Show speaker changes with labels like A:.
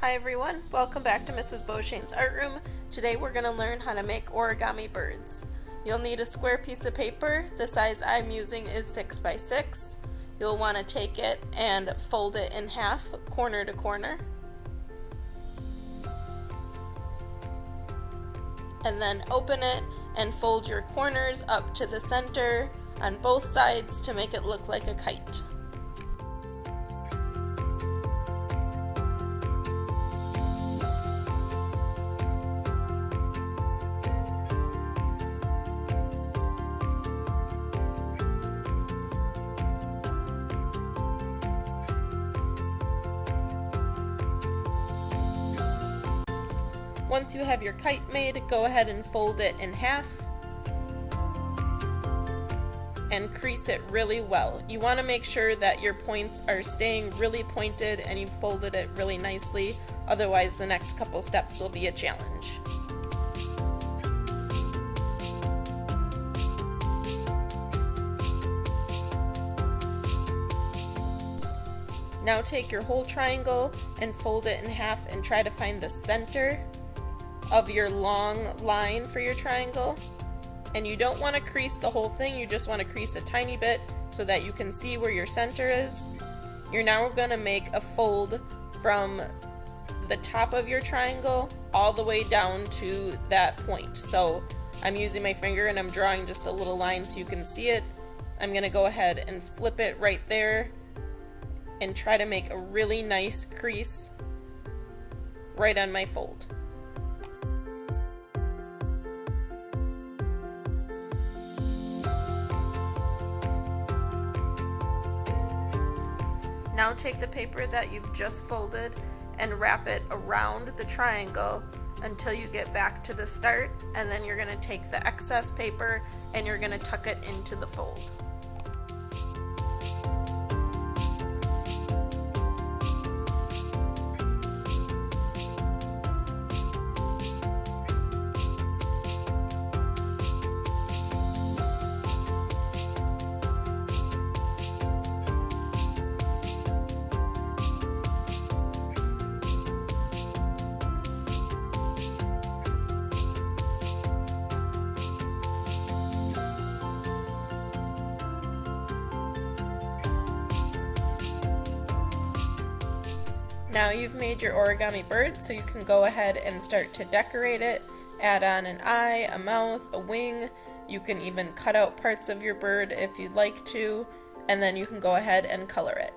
A: Hi everyone, welcome back to Mrs. Beauchesne's art room. Today we're going to learn how to make origami birds. You'll need a square piece of paper. The size I'm using is 6 by 6. You'll want to take it and fold it in half, corner to corner. And then open it and fold your corners up to the center on both sides to make it look like a kite. Once you have your kite made, go ahead and fold it in half and crease it really well. You want to make sure that your points are staying really pointed and you've folded it really nicely, otherwise the next couple steps will be a challenge. Now take your whole triangle and fold it in half and try to find the center of your long line for your triangle. And you don't want to crease the whole thing, you just want to crease a tiny bit so that you can see where your center is. You're now going to make a fold from the top of your triangle all the way down to that point. So I'm using my finger and I'm drawing just a little line so you can see it. I'm going to go ahead and flip it right there and try to make a really nice crease right on my fold. Now take the paper that you've just folded and wrap it around the triangle until you get back to the start, and then you're going to take the excess paper and you're going to tuck it into the fold. Now you've made your origami bird, so you can go ahead and start to decorate it. Add on an eye, a mouth, a wing. You can even cut out parts of your bird if you'd like to, and then you can go ahead and color it.